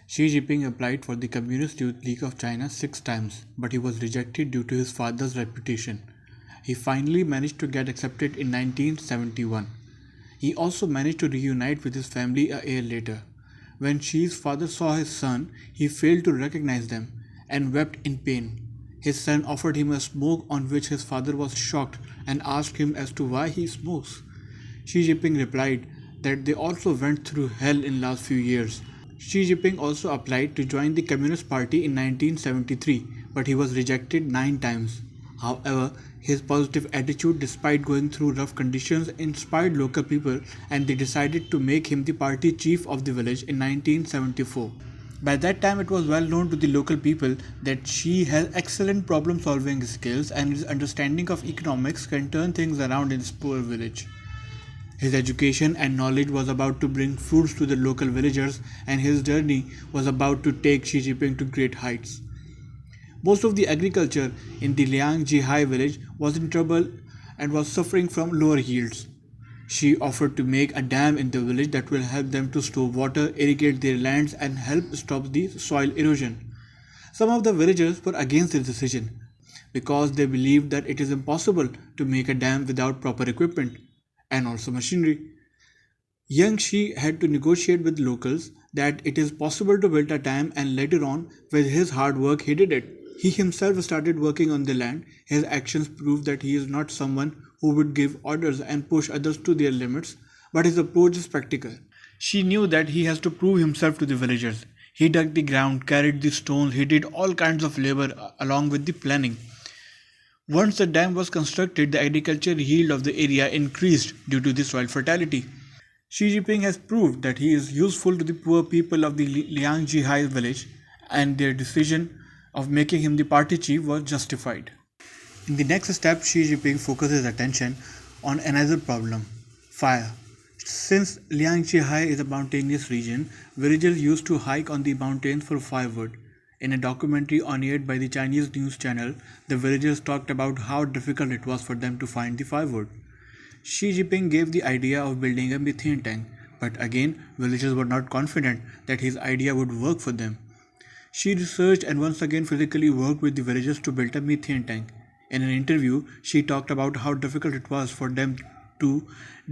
Xi Jinping applied for the Communist Youth League of China 6 times, but he was rejected due to his father's reputation. He finally managed to get accepted in 1971. He also managed to reunite with his family a year later. When Xi's father saw his son, he failed to recognize them and wept in pain. His son offered him a smoke, on which his father was shocked and asked him as to why he smokes. Xi Jinping replied that they also went through hell in last few years. Xi Jinping also applied to join the Communist Party in 1973, but he was rejected 9 times. However, his positive attitude despite going through rough conditions inspired local people, and they decided to make him the party chief of the village in 1974. By that time, it was well known to the local people that Xi has excellent problem solving skills, and his understanding of economics can turn things around in this poor village. His education and knowledge was about to bring fruits to the local villagers, and his journey was about to take Xi Jinping to great heights. Most of the agriculture in the Liang Jihai village was in trouble and was suffering from lower yields. She offered to make a dam in the village that will help them to store water, irrigate their lands, and help stop the soil erosion. Some of the villagers were against this decision because they believed that it is impossible to make a dam without proper equipment and also machinery. Young Shi had to negotiate with locals that it is possible to build a dam, and later on, with his hard work, he did it. He himself started working on the land. His actions proved that he is not someone who would give orders and push others to their limits, but his approach is practical. She knew that he has to prove himself to the villagers. He dug the ground, carried the stones, he did all kinds of labor along with the planning. Once the dam was constructed, the agricultural yield of the area increased due to the soil fertility. Xi Jinping has proved that he is useful to the poor people of the Liang Jihai village, and their decision of making him the party chief was justified. In the next step, Xi Jinping focuses attention on another problem: fire. Since Liang Jihai is a mountainous region, villagers used to hike on the mountains for firewood. In a documentary on aired by the Chinese news channel, the villagers talked about how difficult it was for them to find the firewood. Xi Jinping gave the idea of building a methane tank, but again, villagers were not confident that his idea would work for them. She researched and once again physically worked with the villagers to build a methane tank. In an interview, she talked about how difficult it was for them to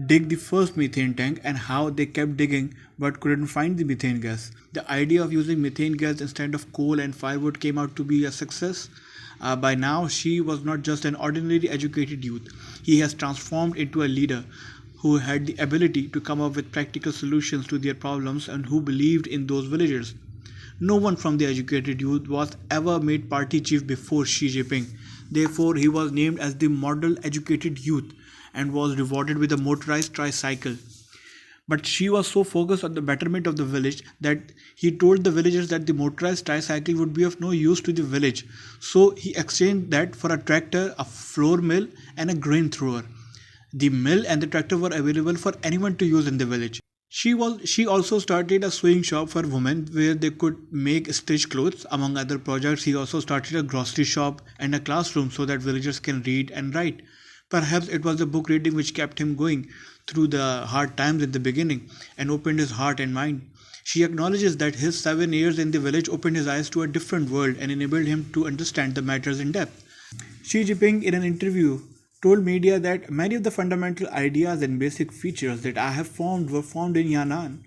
dig the first methane tank and how they kept digging but couldn't find the methane gas. The idea of using methane gas instead of coal and firewood came out to be a success. By now, she was not just an ordinary educated youth. He has transformed into a leader who had the ability to come up with practical solutions to their problems and who believed in those villagers. No one from the educated youth was ever made party chief before Xi Jinping. Therefore, he was named as the model educated youth and was rewarded with a motorized tricycle. But Xi was so focused on the betterment of the village that he told the villagers that the motorized tricycle would be of no use to the village. So he exchanged that for a tractor, a flour mill, and a grain thrower. The mill and the tractor were available for anyone to use in the village. She also started a sewing shop for women where they could make stitched clothes. Among other projects, he also started a grocery shop and a classroom so that villagers can read and write. Perhaps it was the book reading which kept him going through the hard times in the beginning and opened his heart and mind. She acknowledges that his 7 years in the village opened his eyes to a different world and enabled him to understand the matters in depth. Xi Jinping, in an interview, told media that many of the fundamental ideas and basic features that I have formed were formed in Yan'an.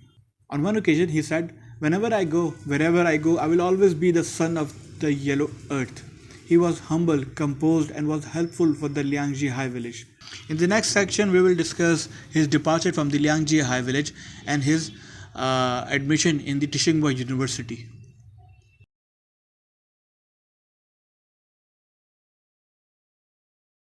On one occasion, he said, "Whenever I go, wherever I go, I will always be the son of the yellow earth." He was humble, composed, and was helpful for the Liang Jihai village. In the next section, we will discuss his departure from the Liang Jihai village and his admission in the Tsinghua University.